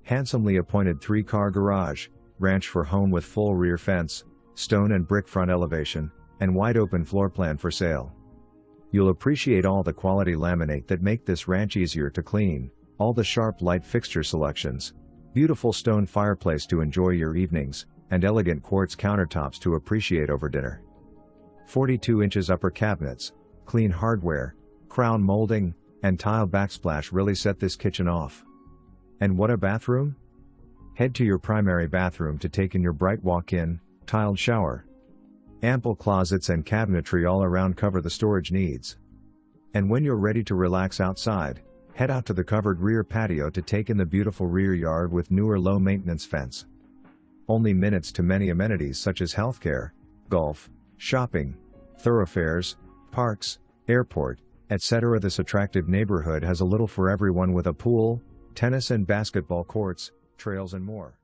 Handsomely appointed 3-car garage, ranch for home with full rear fence, stone and brick front elevation, and wide open floor plan for sale. You'll appreciate all the quality laminate that make this ranch easier to clean, all the sharp light fixture selections, beautiful stone fireplace to enjoy your evenings, and elegant quartz countertops to appreciate over dinner. 42 inches upper cabinets, clean hardware, crown molding, and tile backsplash really set this kitchen off. And what a bathroom? Head to your primary bathroom to take in your bright walk-in, tiled shower. Ample closets and cabinetry all around cover the storage needs. And when you're ready to relax outside, head out to the covered rear patio to take in the beautiful rear yard with newer low-maintenance fence. Only minutes to many amenities such as healthcare, golf, shopping, thoroughfares, parks, airport, etc. This attractive neighborhood has a little for everyone with a pool, tennis and basketball courts, trails and more.